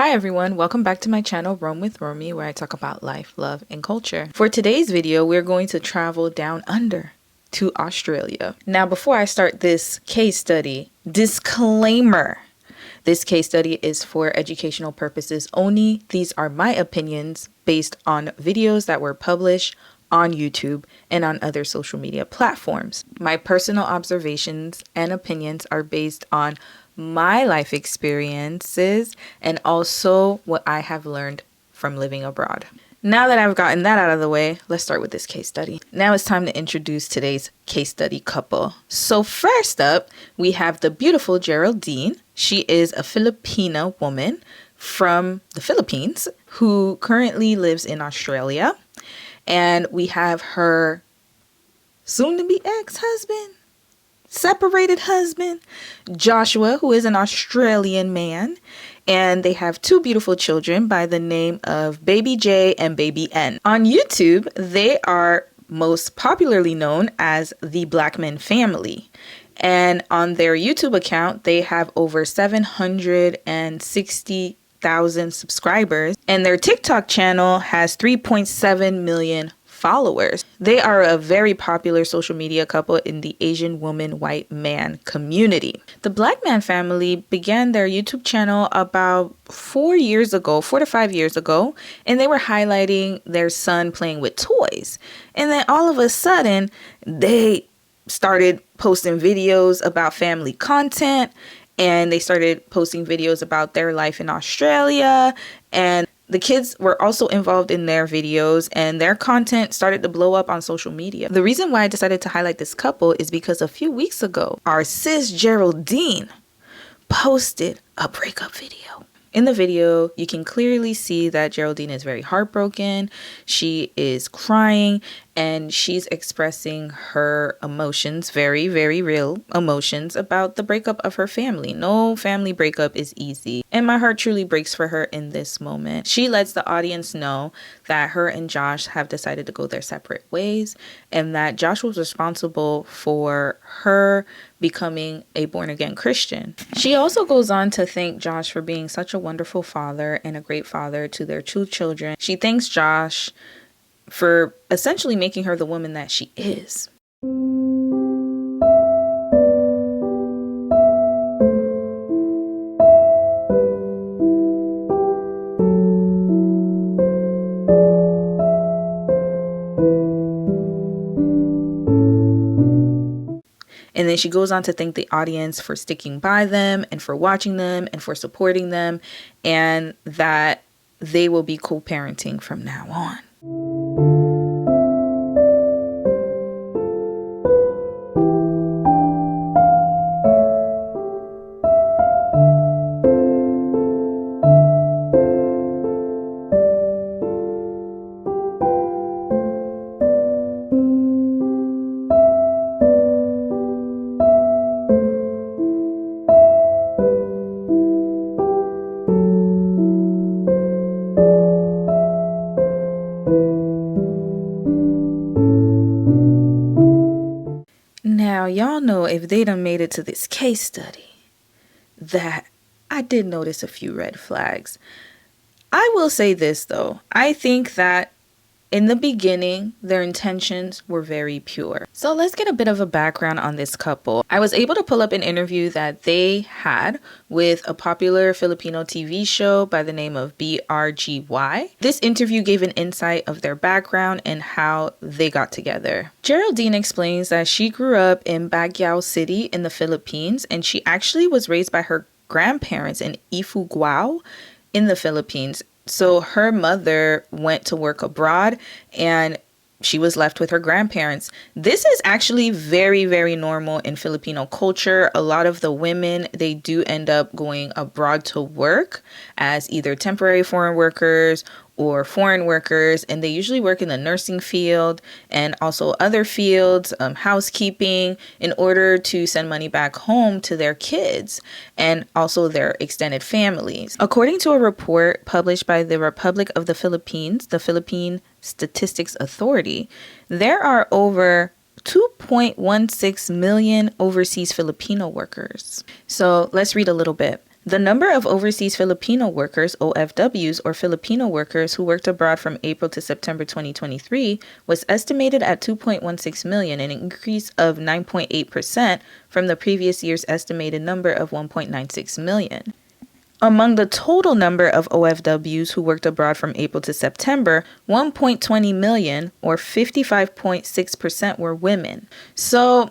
Hi everyone, welcome back to my channel Roam with Romy, where I talk about life, love, and culture. For today's video, we're going to travel down under to Australia. Now, before I start this case study, disclaimer. This case study is for educational purposes only. These are my opinions based on videos that were published on YouTube and on other social media platforms. My personal observations and opinions are based on my life experiences and also what I have learned from living abroad. Now that I've gotten that out of the way, let's start with this case study. Now it's time to introduce today's case study couple. So first up, we have the beautiful Geraldine. She is a Filipina woman from the Philippines who currently lives in Australia. And we have her soon-to-be ex-husband, separated husband, Joshua, who is an Australian man. And they have two beautiful children by the name of Baby J and Baby N. On YouTube, they are most popularly known as the Blackman Family. And on their YouTube account, they have over 760,000 subscribers. And their TikTok channel has 3.7 million followers. They are a very popular social media couple in the Asian woman, white man community. The Blackman family began their YouTube channel about 4 to 5 years ago, and they were highlighting their son playing with toys. And then all of a sudden, they started posting videos about family content, and they started posting videos about their life in Australia, and the kids were also involved in their videos, and their content started to blow up on social media. The reason why I decided to highlight this couple is because a few weeks ago, our sis Geraldine posted a breakup video. In the video, you can clearly see that Geraldine is very heartbroken. She is crying and she's expressing her emotions, very, very real emotions about the breakup of her family. No family breakup is easy. And my heart truly breaks for her in this moment. She lets the audience know that her and Josh have decided to go their separate ways and that Josh was responsible for her becoming a born-again Christian. She also goes on to thank Josh for being such a wonderful father and a great father to their two children. She thanks Josh for essentially making her the woman that she is. And then she goes on to thank the audience for sticking by them and for watching them and for supporting them, and that they will be co-parenting from now on. Now, y'all know if they done made it to this case study that I did notice a few red flags. I will say this though, I think that in the beginning, their intentions were very pure. So let's get a bit of a background on this couple. I was able to pull up an interview that they had with a popular Filipino TV show by the name of BRGY. This interview gave an insight of their background and how they got together. Geraldine explains that she grew up in Baguio City in the Philippines, and she actually was raised by her grandparents in Ifugao in the Philippines. So her mother went to work abroad and she was left with her grandparents. This is actually very, very normal in Filipino culture. A lot of the women, they do end up going abroad to work as either temporary foreign workers or foreign workers, and they usually work in the nursing field and also other fields, housekeeping, in order to send money back home to their kids and also their extended families. According to a report published by the Republic of the Philippines, the Philippine Statistics Authority, there are over 2.16 million overseas Filipino workers. So let's read a little bit. The number of overseas Filipino workers, OFWs, or Filipino workers who worked abroad from April to September 2023 was estimated at 2.16 million, an increase of 9.8% from the previous year's estimated number of 1.96 million. Among the total number of OFWs who worked abroad from April to September, 1.20 million, or 55.6%, were women. So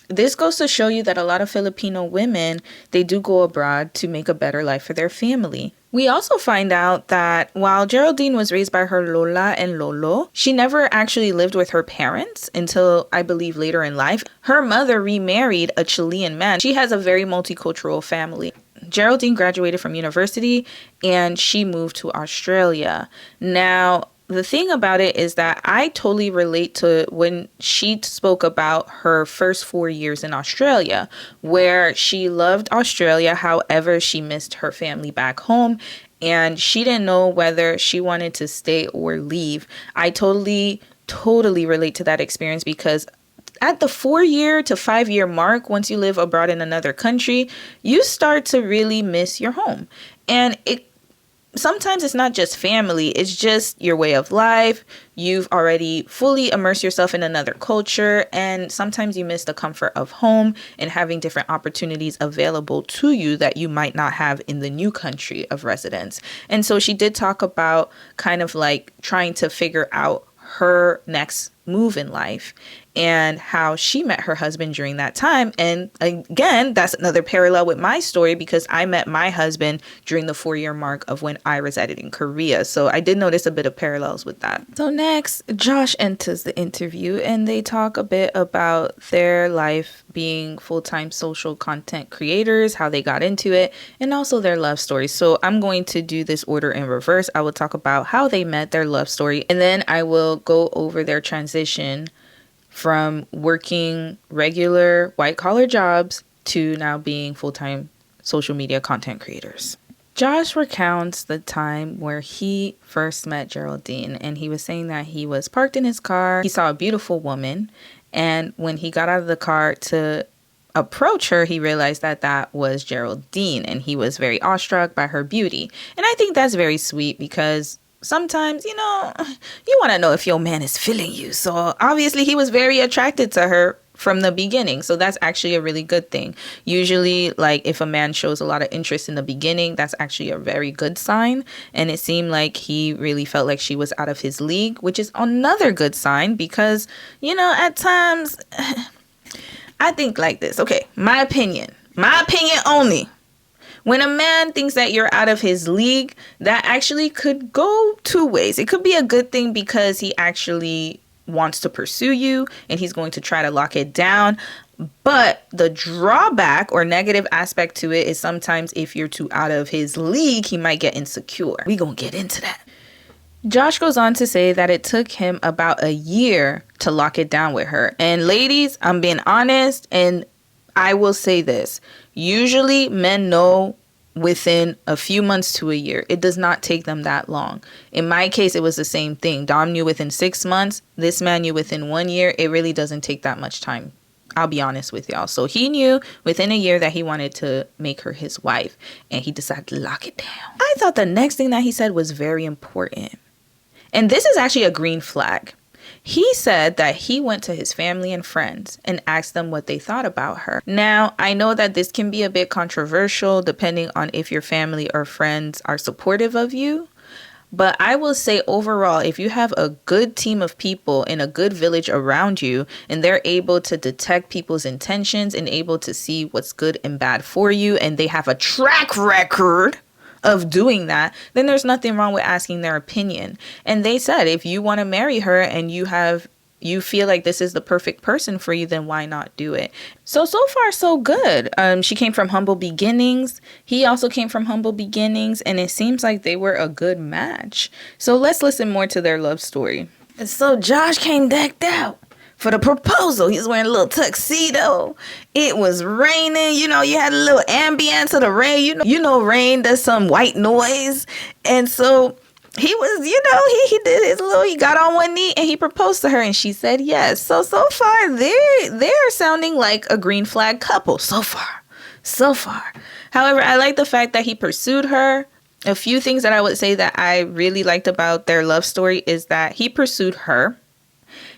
this goes to show you that a lot of Filipino women, they do go abroad to make a better life for their family. We also find out that while Geraldine was raised by her Lola and Lolo, she never actually lived with her parents until, I believe, later in life. Her mother remarried a Chilean man. She has a very multicultural family. Geraldine graduated from university and she moved to Australia. Now, the thing about it is that I totally relate to when she spoke about her first 4 years in Australia, where she loved Australia. However, she missed her family back home and she didn't know whether she wanted to stay or leave. I totally relate to that experience because at the 4-year to 5-year mark, once you live abroad in another country, you start to really miss your home. And sometimes it's not just family, it's just your way of life. You've already fully immersed yourself in another culture, and sometimes you miss the comfort of home and having different opportunities available to you that you might not have in the new country of residence. And so she did talk about kind of like trying to figure out her next move in life and how she met her husband during that time. And again, that's another parallel with my story because I met my husband during the 4-year mark of when I resided in Korea. So I did notice a bit of parallels with that. So next, Josh enters the interview and they talk a bit about their life being full-time social content creators, how they got into it, and also their love story. So I'm going to do this order in reverse. I will talk about how they met, their love story, and then I will go over their transition from working regular white-collar jobs to now being full-time social media content creators. Josh recounts the time where he first met Geraldine, and he was saying that he was parked in his car. He saw a beautiful woman, and when he got out of the car to approach her, he realized that that was Geraldine, and he was very awestruck by her beauty. And I think that's very sweet because sometimes, you want to know if your man is feeling you. So obviously he was very attracted to her from the beginning. So that's actually a really good thing. Usually, like if a man shows a lot of interest in the beginning, that's actually a very good sign. And it seemed like he really felt like she was out of his league, which is another good sign because, at times I think like this. Okay, my opinion only. When a man thinks that you're out of his league, that actually could go two ways. It could be a good thing because he actually wants to pursue you and he's going to try to lock it down. But the drawback or negative aspect to it is sometimes if you're too out of his league, he might get insecure. We're going to get into that. Josh goes on to say that it took him about a year to lock it down with her. And ladies, I'm being honest, and I will say this. Usually men know within a few months to a year. It does not take them that long. In my case, it was the same thing. Dom knew within 6 months. This man knew within 1 year. It really doesn't take that much time. I'll be honest with y'all. So he knew within a year that he wanted to make her his wife, and he decided to lock it down. I thought the next thing that he said was very important. And this is actually a green flag. He said that he went to his family and friends and asked them what they thought about her. Now, I know that this can be a bit controversial depending on if your family or friends are supportive of you. But I will say overall, if you have a good team of people in a good village around you and they're able to detect people's intentions and able to see what's good and bad for you, and they have a track record of doing that, then there's nothing wrong with asking their opinion. And they said, if you want to marry her and you feel like this is the perfect person for you, then why not do it? So far, so good. She came from humble beginnings. He also came from humble beginnings, and it seems like they were a good match. So let's listen more to their love story. And so Josh came decked out for the proposal. He's wearing a little tuxedo. It was raining. You had a little ambience of the rain. Rain does some white noise. And so he was, he did his he got on one knee and he proposed to her and she said yes. So far they're sounding like a green flag couple. So far. However, I like the fact that he pursued her. A few things that I would say that I really liked about their love story is that he pursued her.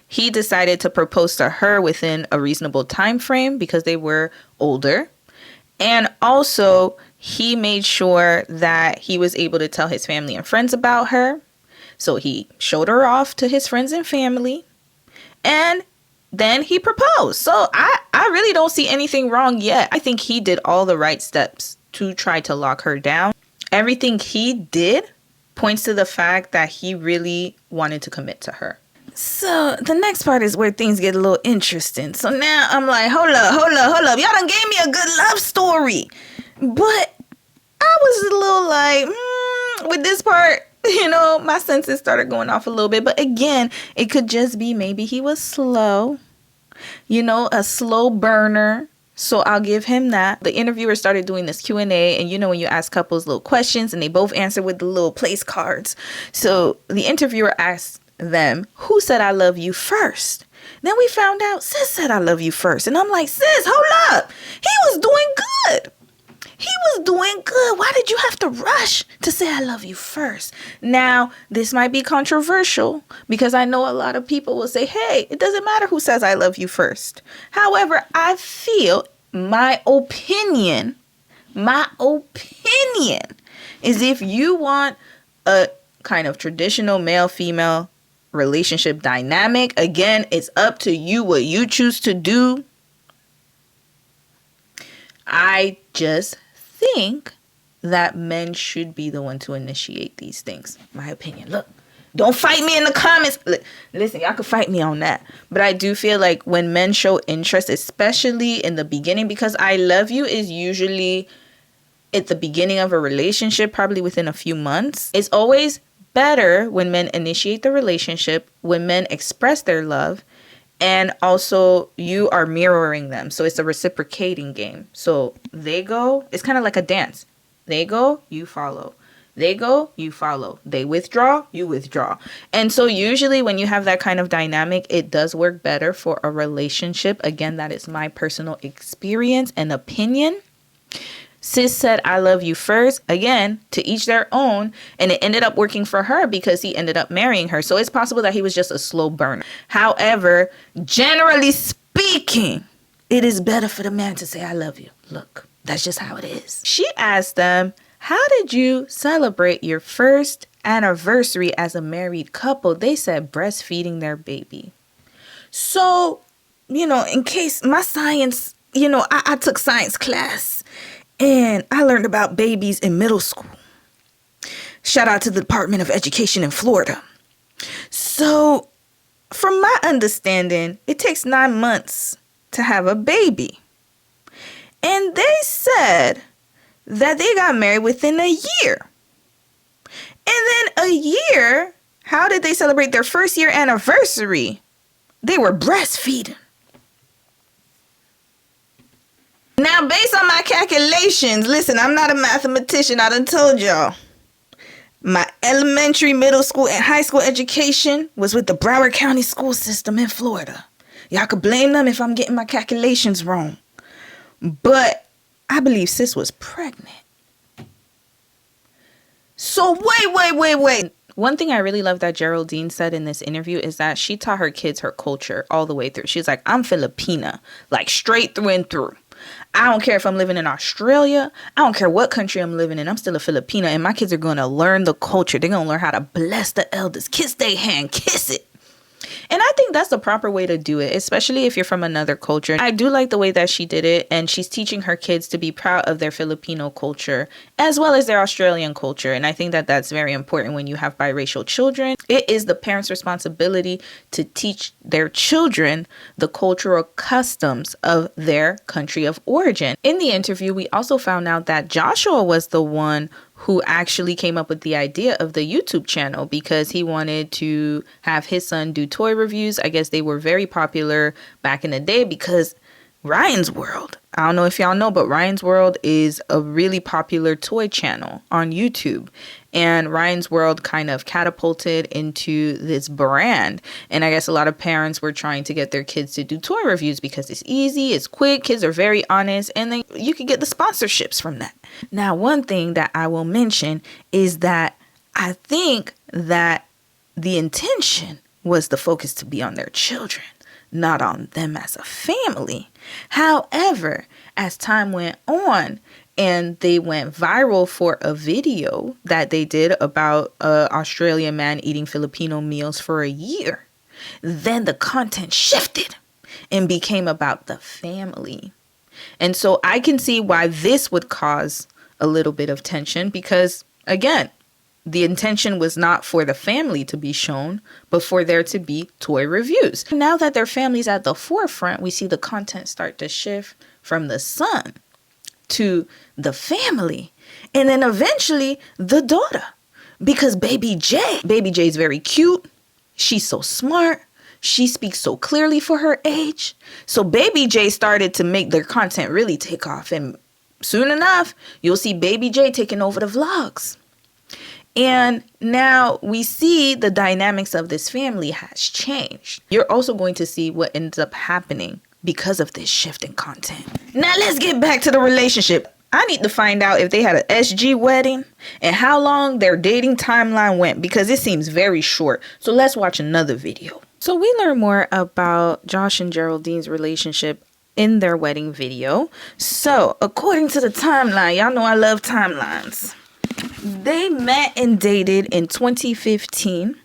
He decided to propose to her within a reasonable time frame because they were older. And also, he made sure that he was able to tell his family and friends about her. So he showed her off to his friends and family. And then he proposed. So I really don't see anything wrong yet. I think he did all the right steps to try to lock her down. Everything he did points to the fact that he really wanted to commit to her. So the next part is where things get a little interesting. So now I'm like, hold up. Y'all done gave me a good love story. But I was a little like, with this part, my senses started going off a little bit. But again, it could just be maybe he was slow, a slow burner. So I'll give him that. The interviewer started doing this Q&A, and when you ask couples little questions and they both answer with the little place cards. So the interviewer asked them, who said I love you first? Then we found out sis said I love you first. And I'm like, sis, hold up. He was doing good. Why did you have to rush to say I love you first? Now, this might be controversial because I know a lot of people will say, hey, it doesn't matter who says I love you first. However, I feel my opinion is if you want a kind of traditional male-female relationship dynamic, again, it's up to you what you choose to do. I just think that men should be the one to initiate these things. My opinion. Look, don't fight me in the comments. Listen, y'all can fight me on that. But I do feel like when men show interest, especially in the beginning, because I love you is usually at the beginning of a relationship, probably within a few months. It's always better when men initiate the relationship, when men express their love, and also you are mirroring them. So it's a reciprocating game. So they go, it's kind of like a dance. They go, you follow. They go, you follow. They withdraw, you withdraw. And so usually when you have that kind of dynamic, it does work better for a relationship. Again, that is my personal experience and opinion. Sis said, I love you first. Again, to each their own. And it ended up working for her because he ended up marrying her. So it's possible that he was just a slow burner. However, generally speaking, it is better for the man to say, I love you. Look, that's just how it is. She asked them, how did you celebrate your first anniversary as a married couple? They said breastfeeding their baby. So, in case my science, I took science class. And I learned about babies in middle school. Shout out to the Department of Education in Florida. So, from my understanding, it takes 9 months to have a baby. And they said that they got married within a year. And then a year, how did they celebrate their first year anniversary? They were breastfeeding. Now, based on my calculations, listen, I'm not a mathematician. I done told y'all. My elementary, middle school, and high school education was with the Broward County school system in Florida. Y'all could blame them if I'm getting my calculations wrong. But I believe sis was pregnant. So wait. One thing I really love that Geraldine said in this interview is that she taught her kids her culture all the way through. She's like, I'm Filipina, like straight through and through. I don't care if I'm living in Australia. I don't care what country I'm living in. I'm still a Filipina, and my kids are going to learn the culture. They're going to learn how to bless the elders, kiss their hand, kiss it. And I think that's the proper way to do it, especially if you're from another culture. I do like the way that she did it, and she's teaching her kids to be proud of their Filipino culture as well as their Australian culture. And I think that that's very important when you have biracial children. It is the parents' responsibility to teach their children the cultural customs of their country of origin. In the interview, we also found out that Joshua was the one who actually came up with the idea of the YouTube channel because he wanted to have his son do toy reviews. I guess they were very popular back in the day because Ryan's World. I don't know if y'all know, but Ryan's World is a really popular toy channel on YouTube. And Ryan's World kind of catapulted into this brand. And I guess a lot of parents were trying to get their kids to do toy reviews because it's easy, it's quick, kids are very honest, and then you can get the sponsorships from that. Now, one thing that I will mention is that I think that the intention was the focus to be on their children, not on them as a family. However, as time went on and they went viral for a video that they did about an Australian man eating Filipino meals for a year, then the content shifted and became about the family. And so I can see why this would cause a little bit of tension because, again, the intention was not for the family to be shown, but for there to be toy reviews. Now that their family's at the forefront, we see the content start to shift from the son to the family. And then eventually the daughter. Because Baby J's very cute. She's so smart. She speaks so clearly for her age. So Baby J started to make their content really take off. And soon enough, you'll see Baby J taking over the vlogs. And now we see the dynamics of this family has changed. You're also going to see what ends up happening because of this shift in content. Now let's get back to the relationship. I need to find out if they had an SG wedding and how long their dating timeline went because it seems very short. So let's watch another video. So we learn more about Josh and Geraldine's relationship in their wedding video. So according to the timeline, y'all know I love timelines. They met and dated in 2015.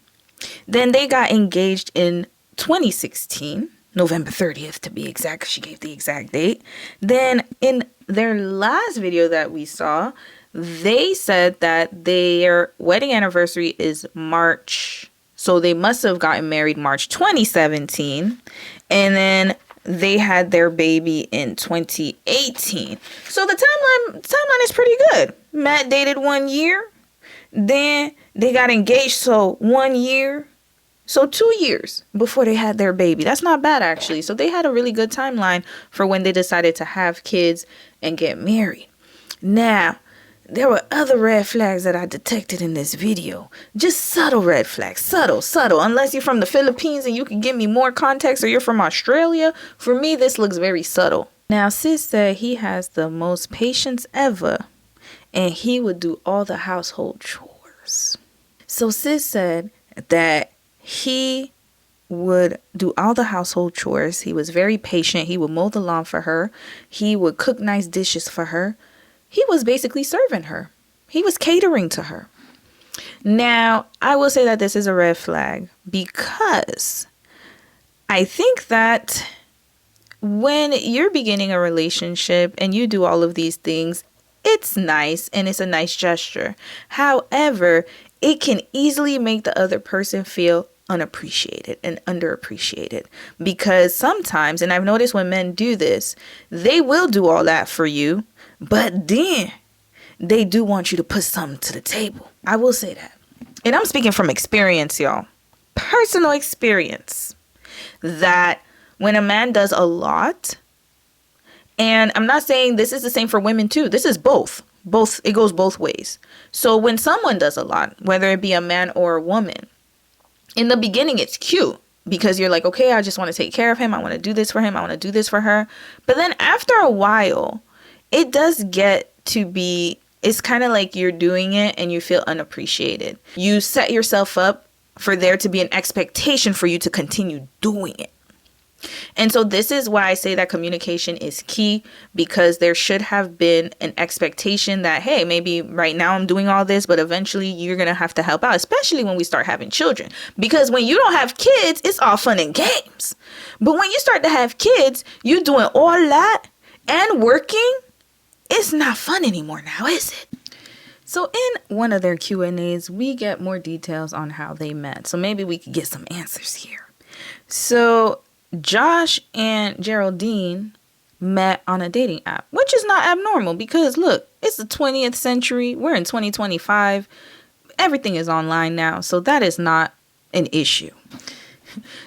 Then they got engaged in 2016, November 30th to be exact. She gave the exact date. Then in their last video that we saw, they said that their wedding anniversary is March. So they must have gotten married March 2017. And then they had their baby in 2018. So the timeline is pretty good. Matt dated 1 year. Then they got engaged, so 1 year. So 2 years before they had their baby. That's not bad, actually. So they had a really good timeline for when they decided to have kids and get married. Now, there were other red flags that I detected in this video. Just subtle red flags. Subtle. Unless you're from the Philippines and you can give me more context, or you're from Australia. For me, this looks very subtle. Now, Sis said he has the most patience ever, and he would do all the household chores. So Sis said that he would do all the household chores. He was very patient. He would mow the lawn for her. He would cook nice dishes for her. He was basically serving her. He was catering to her. Now, I will say that this is a red flag because I think that when you're beginning a relationship and you do all of these things, it's nice and it's a nice gesture. However, it can easily make the other person feel unappreciated and underappreciated because sometimes, and I've noticed when men do this, they will do all that for you, but then they do want you to put something to the table. I will say that. And I'm speaking from experience, y'all. Personal experience. That when a man does a lot, and I'm not saying this is the same for women too. This is both. It goes both ways. So when someone does a lot, whether it be a man or a woman, in the beginning it's cute because you're like, okay, I just want to take care of him. I want to do this for him. I want to do this for her. But then after a while, it does get to be, it's kind of like you're doing it and you feel unappreciated. You set yourself up for there to be an expectation for you to continue doing it. And so this is why I say that communication is key, because there should have been an expectation that, hey, maybe right now I'm doing all this, but eventually you're going to have to help out, especially when we start having children. Because when you don't have kids, it's all fun and games. But when you start to have kids, you're doing all that and working. It's not fun anymore now, is it? So in one of their Q&As, we get more details on how they met. So maybe we could get some answers here. So Josh and Geraldine met on a dating app, which is not abnormal because look, it's the 20th century. We're in 2025. Everything is online now. So that is not an issue.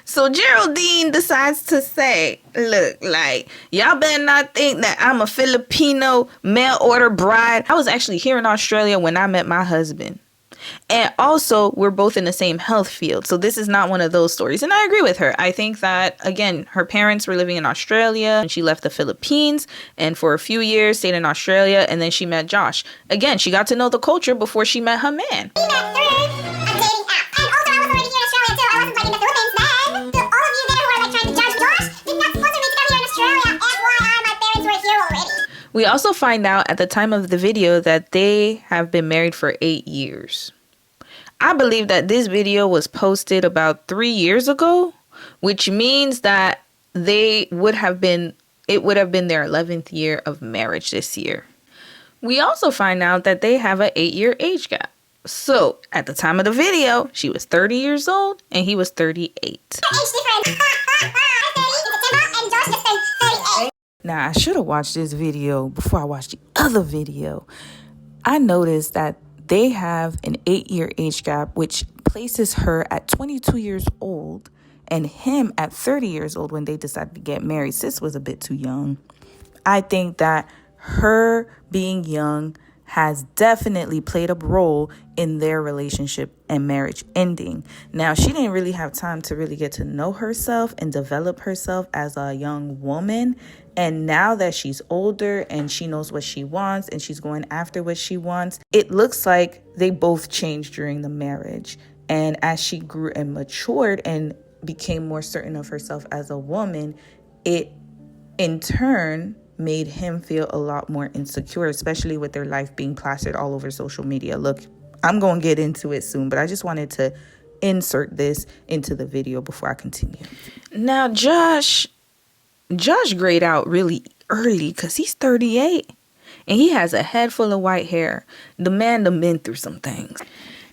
So Geraldine decides to say, look, like, y'all better not think that I'm a Filipino mail order bride. I was actually here in Australia when I met my husband. And also, we're both in the same health field. So this is not one of those stories. And I agree with her. I think that, again, her parents were living in Australia and she left the Philippines and for a few years stayed in Australia. And then she met Josh. Again, she got to know the culture before she met her man. We met through a dating app. And also, I was already here in Australia too. I wasn't like in the Philippines then. So all of you there who are like trying to judge Josh did not sponsor me to come here in Australia. FYI, my parents were here already. We also find out at the time of the video that they have been married for 8 years. I believe that this video was posted about 3 years ago, which means that it would have been their 11th year of marriage this year. We also find out that they have an 8-year age gap. So at the time of the video, she was 30 years old and he was 38. Age difference. 30 in September and Josh just turned 38. Now, I should have watched this video before I watched the other video. I noticed that they have an 8-year age gap, which places her at 22 years old and him at 30 years old when they decided to get married. Sis was a bit too young. I think that her being young has definitely played a role in their relationship and marriage ending. Now, she didn't really have time to really get to know herself and develop herself as a young woman. And now that she's older and she knows what she wants and she's going after what she wants, it looks like they both changed during the marriage. And as she grew and matured and became more certain of herself as a woman, it in turn made him feel a lot more insecure, especially with their life being plastered all over social media. Look, I'm going to get into it soon, but I just wanted to insert this into the video before I continue. Now, Josh grayed out really early because he's 38 and he has a head full of white hair. The man done been through some things.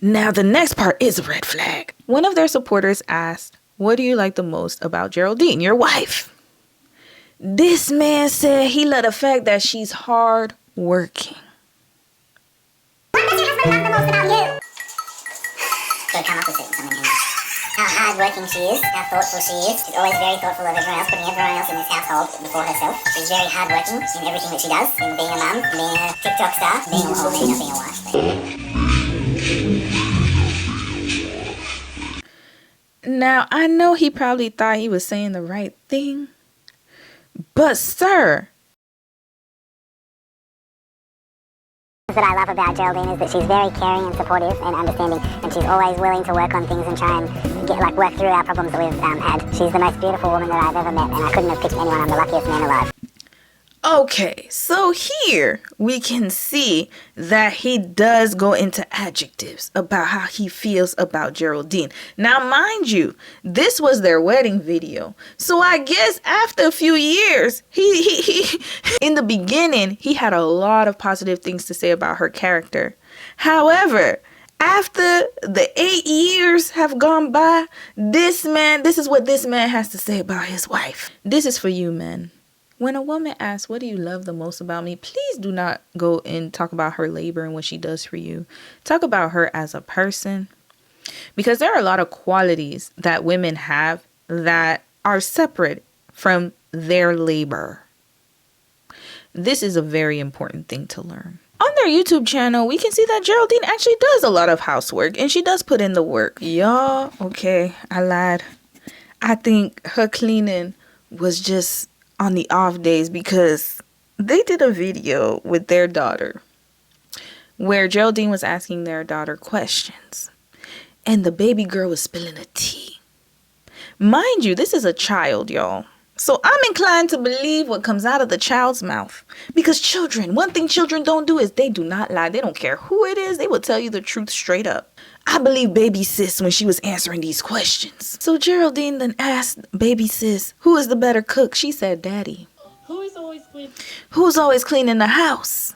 Now, the next part is a red flag. One of their supporters asked, "What do you like the most about Geraldine, your wife?" This man said he loved the fact that she's hard working. What does your husband love the most about you? So come up with something in how hard working she is, how thoughtful she is. She's always very thoughtful of everyone else, putting everyone else in this household before herself. She's very hard working in everything that she does, in being a mum, being a TikTok star, being a woman, being a wife. Now, I know he probably thought he was saying the right thing, but sir, That I love about Geraldine is that she's very caring and supportive and understanding, and she's always willing to work on things and try and work through our problems that we've had. She's the most beautiful woman that I've ever met, and I couldn't have picked anyone. I'm the luckiest man alive. okay, so here we can see that he does go into adjectives about how he feels about Geraldine. Now, mind you, this was their wedding video. So I guess after a few years, he in the beginning, he had a lot of positive things to say about her character. However, after the 8 years have gone by, this is what this man has to say about his wife. This is for you, men. When a woman asks, "What do you love the most about me?" please do not go and talk about her labor and what she does for you. Talk about her as a person. Because there are a lot of qualities that women have that are separate from their labor. This is a very important thing to learn. On their YouTube channel, we can see that Geraldine actually does a lot of housework and she does put in the work. Y'all, okay, I lied. I think her cleaning was just on the off days because they did a video with their daughter where Geraldine was asking their daughter questions and the baby girl was spilling the tea. Mind you, this is a child, y'all. So I'm inclined to believe what comes out of the child's mouth, because children, one thing children don't do is they do not lie. They don't care who it is. They will tell you the truth straight up. I believe baby sis when she was answering these questions. So Geraldine then asked baby sis, "Who is the better cook?" She said, "Daddy." Who's always clean? Who's always cleaning the house?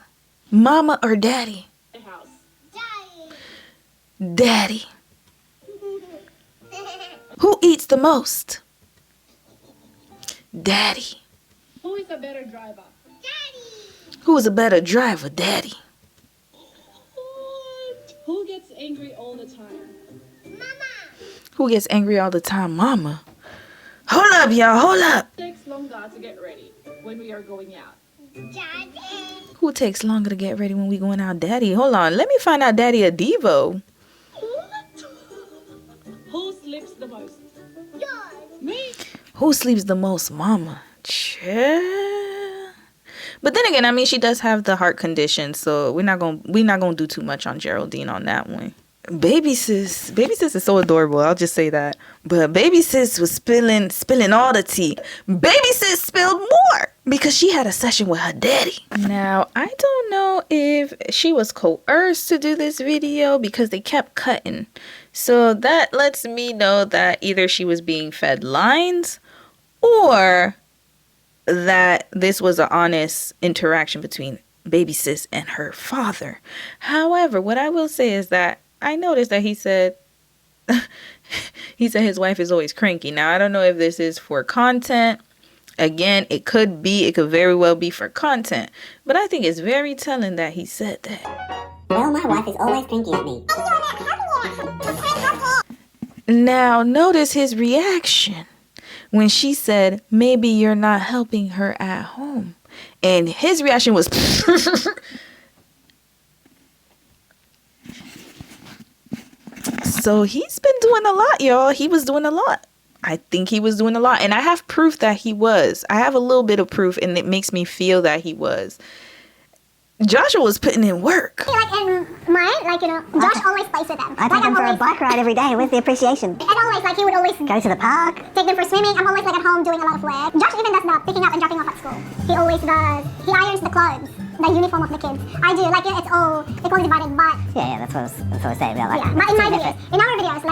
Mama or daddy? The house. Daddy. Who eats the most? Daddy. Who is a better driver? Who is a better driver? Daddy. Who gets angry all the time? Who gets angry all the time? Mama. Hold up, y'all. Hold up. It takes longer to get ready when we are going out. Daddy. Who takes longer to get ready when we going out? Daddy. Hold on. Let me find out Daddy a Devo. What? Who sleeps the most? Me. Who sleeps the most? Mama. Chill. But then again, I mean, she does have the heart condition, so we're not gonna do too much on Geraldine on that one. Baby sis is so adorable. I'll just say that. But baby sis was spilling all the tea. Baby sis spilled more because she had a session with her daddy. Now, I don't know if she was coerced to do this video because they kept cutting. So that lets me know that either she was being fed lines or that this was an honest interaction between baby sis and her father. However, what I will say is that I noticed that he said his wife is always cranky. Now, I don't know if this is for content. Again, it could very well be for content. But I think it's very telling that he said that. Well, my wife is always cranky at me. Now, notice his reaction when she said, maybe you're not helping her at home. And his reaction was... So he's been doing a lot, y'all. He was doing a lot. I think he was doing a lot. And I have proof that he was. I have a little bit of proof, and it makes me feel that he was. Joshua was putting in work. Like in mine, Josh always plays with them. I take them for a bike ride every day with the appreciation. And always, he would always Go to the park. take them for swimming. I'm always, at home doing a lot of work. Josh even does the picking up and dropping off at school. He always does. He irons the clothes, the uniform of the kids. I do. It's all equally divided, but... Yeah, that's what I was saying about Yeah, but in my team videos, effort. in our videos,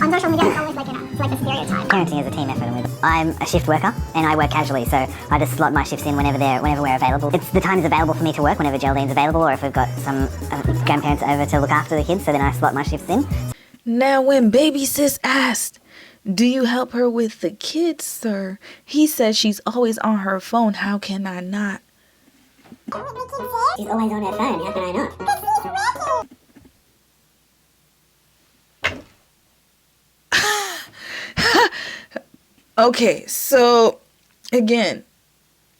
on social media, it's always it's like a stereotype. Parenting is a team effort. I'm a shift worker and I work casually, so I just slot my shifts in whenever we're available. It's the time is available for me to work whenever Geraldine's available, or if we've got some grandparents over to look after the kids, so then I slot my shifts in. Now, when baby sis asked, do you help her with the kids, sir? He said she's always on her phone. How can I not? She's always on her phone. How can I not? Okay, so again,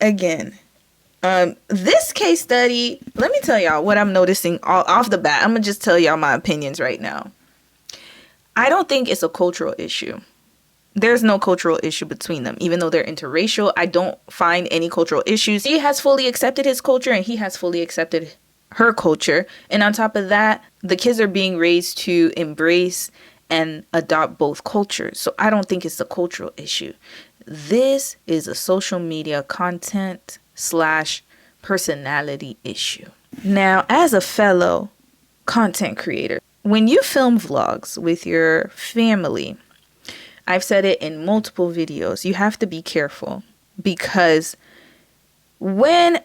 this case study, let me tell y'all what I'm noticing off the bat. I'm gonna just tell y'all my opinions right now. I don't think it's a cultural issue. There's no cultural issue between them. Even though they're interracial, I don't find any cultural issues. She has fully accepted his culture and he has fully accepted her culture. And on top of that, the kids are being raised to embrace and adopt both cultures. So I don't think it's a cultural issue. This is a social media content / personality issue. Now, as a fellow content creator, when you film vlogs with your family, I've said it in multiple videos, you have to be careful, because when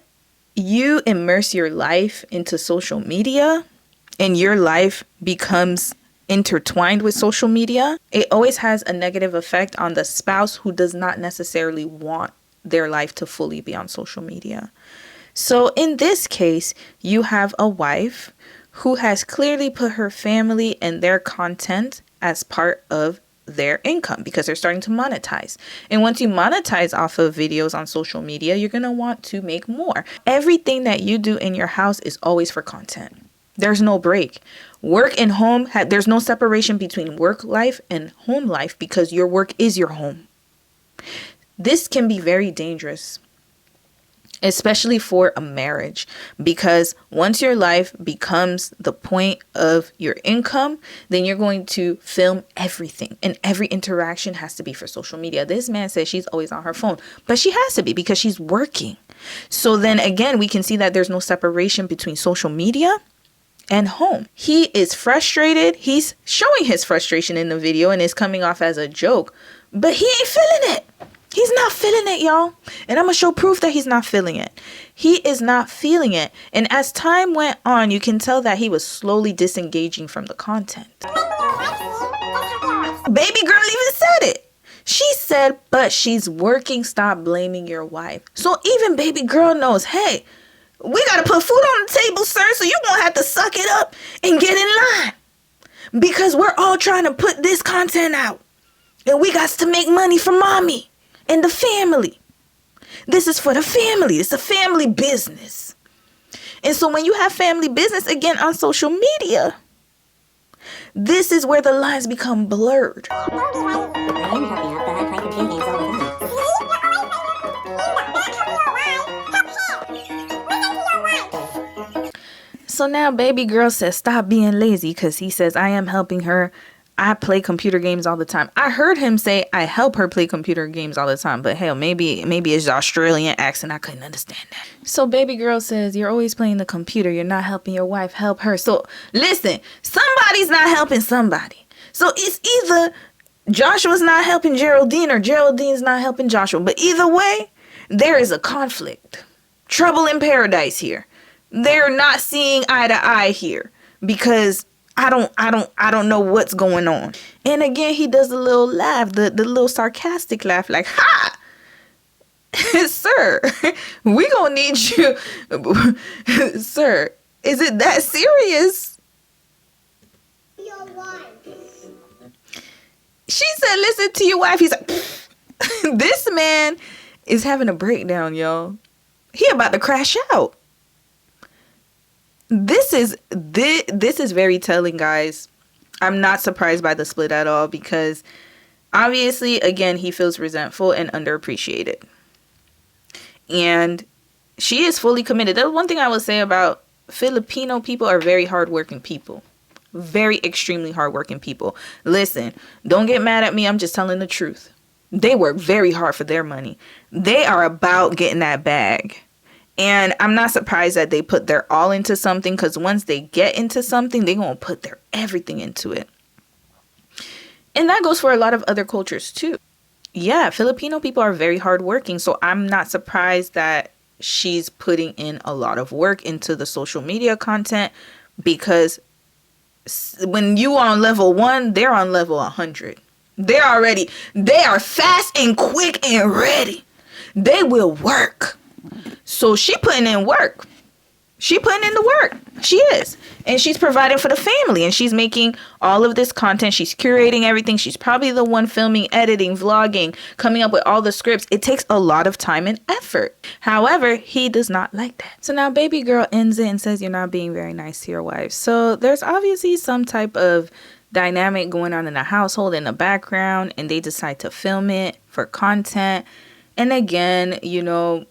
you immerse your life into social media and your life becomes intertwined with social media, it always has a negative effect on the spouse who does not necessarily want their life to fully be on social media. So in this case, you have a wife who has clearly put her family and their content as part of their income because they're starting to monetize. And once you monetize off of videos on social media, you're going to want to make more. Everything that you do in your house is always for content. There's no break. Work and home, there's no separation between work life and home life because your work is your home. This can be very dangerous, especially for a marriage, because once your life becomes the point of your income, then you're going to film everything, and every interaction has to be for social media. This man says she's always on her phone, but she has to be because she's working. So then again, we can see that there's no separation between social media and home. He is frustrated. He's showing his frustration in the video and it's coming off as a joke, but he ain't feeling it. He's not feeling it, y'all. And I'm going to show proof that he's not feeling it. He is not feeling it. And as time went on, you can tell that he was slowly disengaging from the content. Baby girl even said it. She said, but she's working. Stop blaming your wife. So even baby girl knows, hey, we got to put food on the table, sir. So you're going to have to suck it up and get in line. because we're all trying to put this content out. And we got to make money for mommy and the family. This is for the family. It's a family business. And so when you have family business, again, on social media, this is where the lines become blurred. So now baby girl says stop being lazy because he says I am helping her. I play computer games all the time. I heard him say I help her play computer games all the time. But hell, maybe it's the Australian accent. I couldn't understand that. So baby girl says you're always playing the computer. You're not helping your wife. Help her. So listen, somebody's not helping somebody. So it's either Joshua's not helping Geraldine or Geraldine's not helping Joshua. But either way, there is a conflict. Trouble in paradise here. They're not seeing eye to eye here because I don't know what's going on. And again, he does the little laugh, the little sarcastic laugh, like, ha! Sir, we gonna need you. Sir, is it that serious? Your wife. She said, listen to your wife. He's like, this man is having a breakdown, y'all. He about to crash out. This is very telling, guys. I'm not surprised by the split at all because obviously, again, he feels resentful and underappreciated. And she is fully committed. That's one thing I will say about Filipino people are very hardworking people. Very extremely hardworking people. Listen, don't get mad at me. I'm just telling the truth. They work very hard for their money. They are about getting that bag. And I'm not surprised that they put their all into something because once they get into something, they're going to put their everything into it. And that goes for a lot of other cultures too. Yeah, Filipino people are very hardworking. So I'm not surprised that she's putting in a lot of work into the social media content because when you are on level 1, they're on level 100. They are fast and quick and ready. They will work. So she putting in work. She putting in the work. She is. And she's providing for the family. And she's making all of this content. She's curating everything. She's probably the one filming, editing, vlogging, coming up with all the scripts. It takes a lot of time and effort. However, he does not like that. So now baby girl ends it and says you're not being very nice to your wife. So there's obviously some type of dynamic going on in the household in the background. And they decide to film it for content. And again, you know,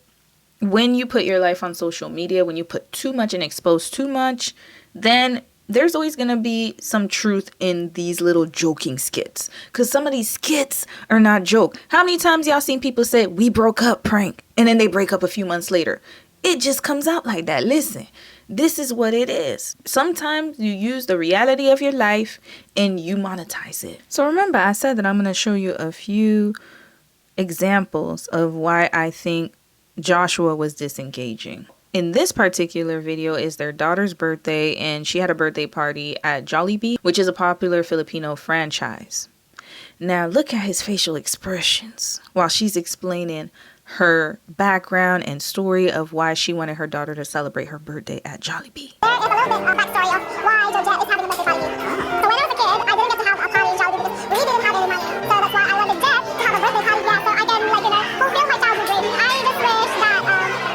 when you put your life on social media, when you put too much and expose too much, then there's always going to be some truth in these little joking skits. Because some of these skits are not joke. How many times y'all seen people say, we broke up, prank, and then they break up a few months later? It just comes out like that. Listen, this is what it is. Sometimes you use the reality of your life and you monetize it. So remember, I said that I'm going to show you a few examples of why I think Joshua was disengaging. In this particular video is their daughter's birthday, and she had a birthday party at Jollibee, which is a popular Filipino franchise. Now look at his facial expressions while she's explaining her background and story of why she wanted her daughter to celebrate her birthday at Jollibee. There is a little bit of backstory of why Georgette is having a birthday party. So when I was a kid, I didn't get to have a party in Jollibee because we didn't have any money. So that's why I wanted Jet to have a birthday party there so I can, fulfill my childhood dream. I just wish that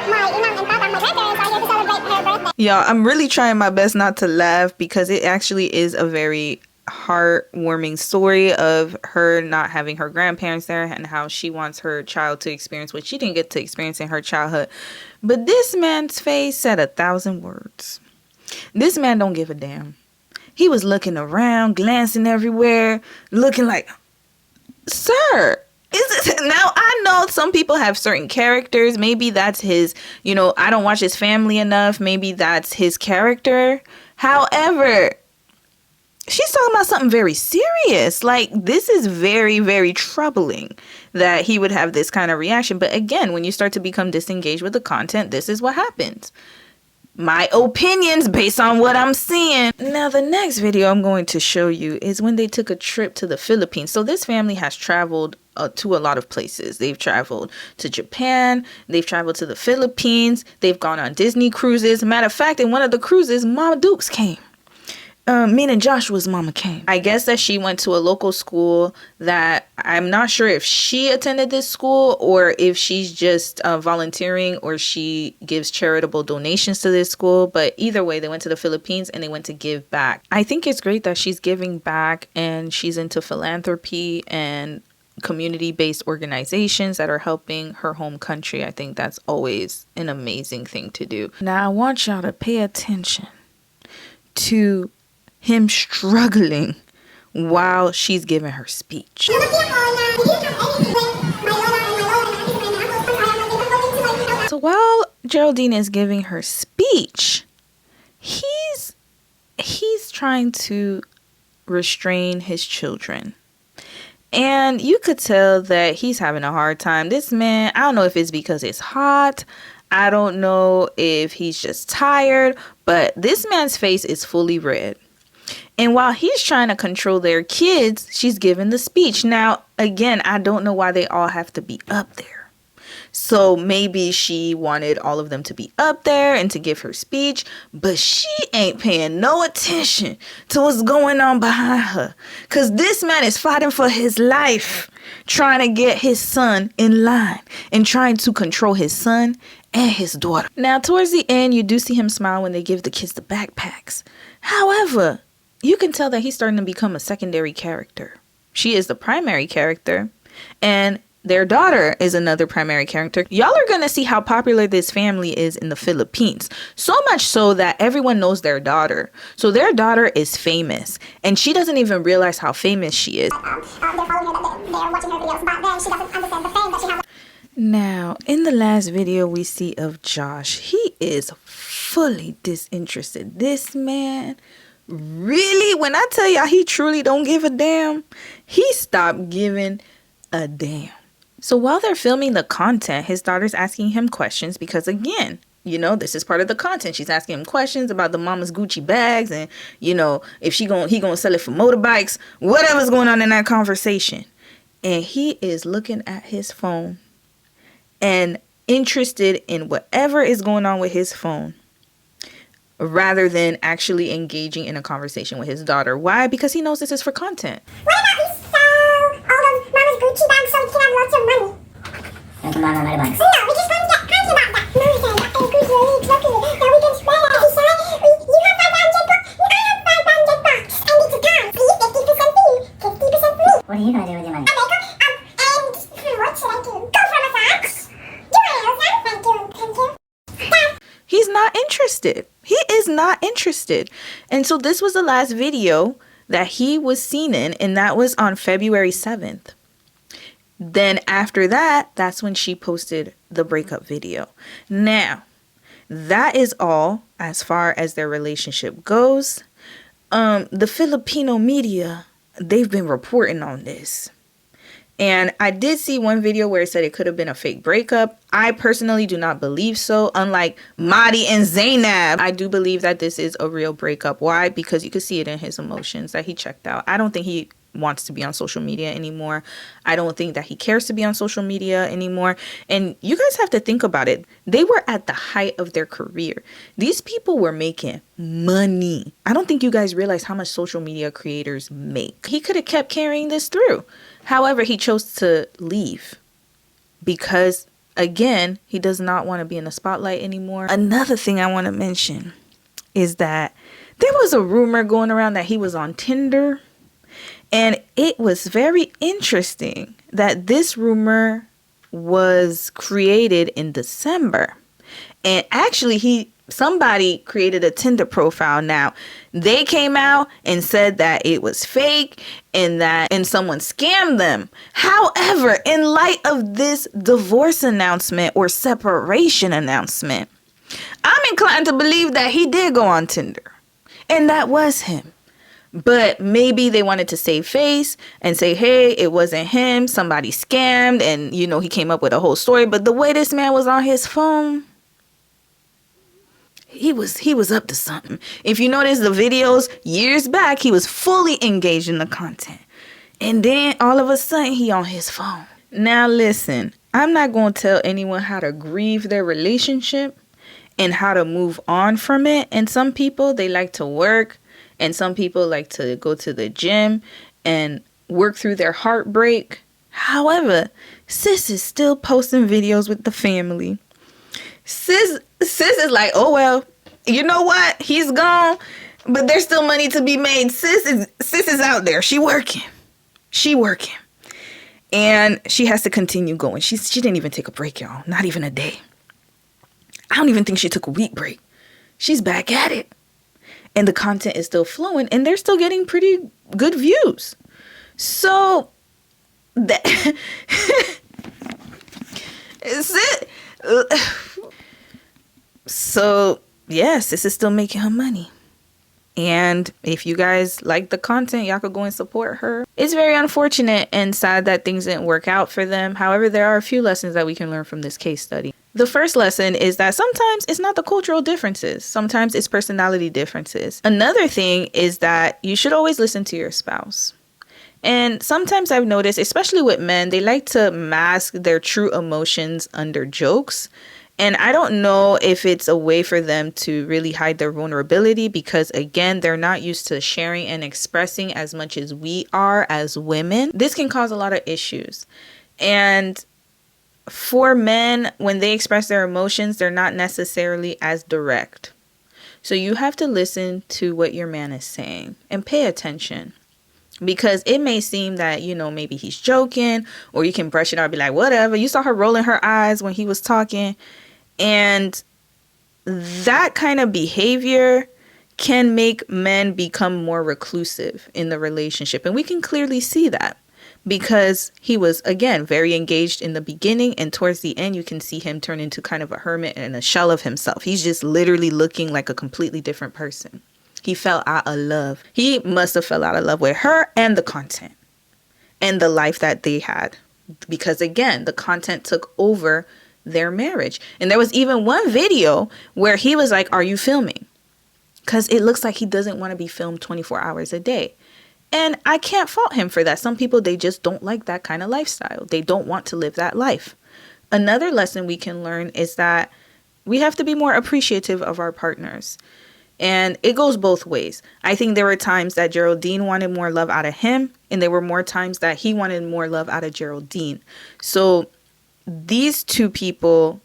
my inang and tatang, my grandparents, are here to celebrate her birthday. Y'all, I'm really trying my best not to laugh because it actually is a very heartwarming story of her not having her grandparents there and how she wants her child to experience what she didn't get to experience in her childhood. But this man's face said 1,000 words. This man don't give a damn. He was looking around, glancing everywhere, looking like, sir, is it now? I know some people have certain characters. Maybe that's his, I don't watch his family enough. Maybe that's his character. However, she's talking about something very serious. Like, this is very, very troubling that he would have this kind of reaction. But again, when you start to become disengaged with the content, this is what happens. My opinions based on what I'm seeing. Now, the next video I'm going to show you is when they took a trip to the Philippines. So this family has traveled to a lot of places. They've traveled to Japan. They've traveled to the Philippines. They've gone on Disney cruises. Matter of fact, in one of the cruises, Mama Dukes came. meaning Joshua's mama came. I guess that she went to a local school that I'm not sure if she attended this school or if she's just volunteering or she gives charitable donations to this school. But either way, they went to the Philippines and they went to give back. I think it's great that she's giving back and she's into philanthropy and community-based organizations that are helping her home country. I think that's always an amazing thing to do. Now, I want y'all to pay attention to him struggling while she's giving her speech. So while Geraldine is giving her speech, he's trying to restrain his children. And you could tell that he's having a hard time. This man, I don't know if it's because it's hot. I don't know if he's just tired, but this man's face is fully red. And while he's trying to control their kids, she's giving the speech. Now, again, I don't know why they all have to be up there. So maybe she wanted all of them to be up there and to give her speech, but she ain't paying no attention to what's going on behind her. Because this man is fighting for his life, trying to get his son in line and trying to control his son and his daughter. Now, towards the end, you do see him smile when they give the kids the backpacks. However, you can tell that he's starting to become a secondary character. She is the primary character, and their daughter is another primary character. Y'all are going to see how popular this family is in the Philippines. So much so that everyone knows their daughter. So their daughter is famous, and she doesn't even realize how famous she is. They're following her, they're watching her videos, but then she doesn't understand the fame that she has. Now, in the last video we see of Josh, he is fully disinterested. This man, really, when I tell y'all he truly don't give a damn, he stopped giving a damn. So while they're filming the content, his daughter's asking him questions because, again, you know, this is part of the content. She's asking him questions about the mama's Gucci bags and, you know, if he gonna sell it for motorbikes, whatever's going on in that conversation. And he is looking at his phone and interested in whatever is going on with his phone rather than actually engaging in a conversation with his daughter. Why? Because he knows this is for content. What about we sell all of Mama's Gucci bags so we can have lots of money? We can buy more motorbikes. No, we just want to get happy about that. Mama said that is good, really, lucky. Now we can spread it. He said, you have 500 bucks, I have 500 bucks. And it's a time. Please, 50% for you, 50% for me. What are you going to do with your money? And what should I do? Go for a massage? Do my nails now? Thank you, thank you. He's not interested. He is not interested. And so this was the last video that he was seen in, and that was on February 7th. Then after that, that's when she posted the breakup video. Now, that is all as far as their relationship goes. The Filipino media, they've been reporting on this. And I did see one video where it said it could have been a fake breakup. I personally do not believe so. Unlike Madi and Zainab, I do believe that this is a real breakup. Why? Because you could see it in his emotions that he checked out. I don't think he wants to be on social media anymore. I don't think that he cares to be on social media anymore. And you guys have to think about it. They were at the height of their career. These people were making money. I don't think you guys realize how much social media creators make. He could have kept carrying this through. However, he chose to leave because, again, he does not want to be in the spotlight anymore. Another thing I want to mention is that there was a rumor going around that he was on Tinder. And it was very interesting that this rumor was created in December. And actually, somebody created a Tinder profile. Now, they came out and said that it was fake and someone scammed them. However, in light of this divorce announcement or separation announcement, I'm inclined to believe that he did go on Tinder. And that was him. But maybe they wanted to save face and say, hey, it wasn't him. Somebody scammed. And, you know, he came up with a whole story. But the way this man was on his phone, he was up to something. If you notice the videos years back, he was fully engaged in the content. And then all of a sudden, he on his phone. Now, listen, I'm not going to tell anyone how to grieve their relationship. and how to move on from it. And some people, they like to work, and some people like to go to the gym and work through their heartbreak. However, sis is still posting videos with the family. Sis is like, oh well, you know what? He's gone, but there's still money to be made. Sis is out there. She working. And she has to continue going. She didn't even take a break, y'all. Not even a day. I don't even think she took a week break. She's back at it. And the content is still flowing, and they're still getting pretty good views. So that is it. So yes, this is still making her money. And if you guys like the content, y'all could go and support her. It's very unfortunate and sad that things didn't work out for them. However, there are a few lessons that we can learn from this case study. The first lesson is that sometimes it's not the cultural differences. Sometimes it's personality differences. Another thing is that you should always listen to your spouse. And sometimes I've noticed, especially with men, they like to mask their true emotions under jokes. And I don't know if it's a way for them to really hide their vulnerability because, again, they're not used to sharing and expressing as much as we are as women. This can cause a lot of issues. And for men, when they express their emotions, they're not necessarily as direct. So you have to listen to what your man is saying and pay attention. Because it may seem that, maybe he's joking, or you can brush it out and be like, whatever. You saw her rolling her eyes when he was talking. And that kind of behavior can make men become more reclusive in the relationship. And we can clearly see that because he was, again, very engaged in the beginning. And towards the end, you can see him turn into kind of a hermit and a shell of himself. He's just literally looking like a completely different person. He fell out of love. He must have fell out of love with her and the content and the life that they had. Because, again, the content took over their marriage. And there was even one video where he was like, are you filming? Because it looks like he doesn't want to be filmed 24 hours a day. And I can't fault him for that. Some people, they just don't like that kind of lifestyle. They don't want to live that life. Another lesson we can learn is that we have to be more appreciative of our partners. And it goes both ways. I think there were times that Geraldine wanted more love out of him, and there were more times that he wanted more love out of Geraldine. So these two people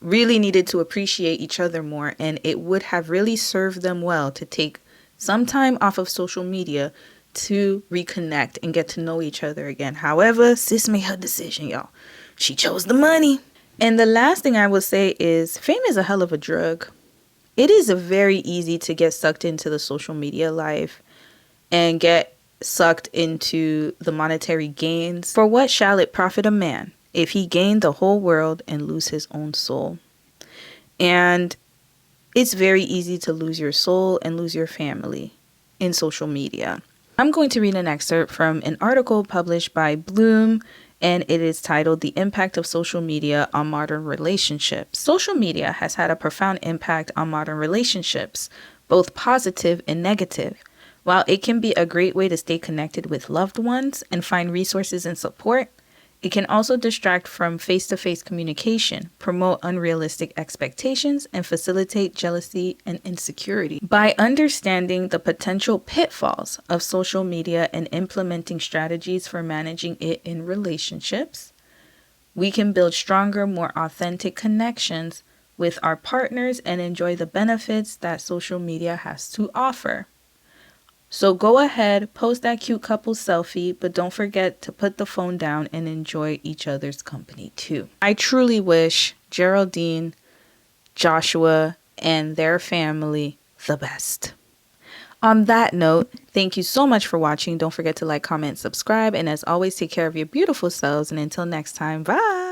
really needed to appreciate each other more, and it would have really served them well to take some time off of social media to reconnect and get to know each other again. However, sis made her decision, y'all. She chose the money. And the last thing I will say is fame is a hell of a drug. It is very easy to get sucked into the social media life and get sucked into the monetary gains. For what shall it profit a man if he gain the whole world and lose his own soul? And it's very easy to lose your soul and lose your family in social media. I'm going to read an excerpt from an article published by Bloom, and it is titled The Impact of Social Media on Modern Relationships. Social media has had a profound impact on modern relationships, both positive and negative. While it can be a great way to stay connected with loved ones and find resources and support, it can also distract from face-to-face communication, promote unrealistic expectations, and facilitate jealousy and insecurity. By understanding the potential pitfalls of social media and implementing strategies for managing it in relationships, we can build stronger, more authentic connections with our partners and enjoy the benefits that social media has to offer. So go ahead, post that cute couple selfie, but don't forget to put the phone down and enjoy each other's company too. I truly wish Geraldine, Joshua, and their family the best. On that note, thank you so much for watching. Don't forget to like, comment, subscribe, and as always, take care of your beautiful selves. And until next time, bye.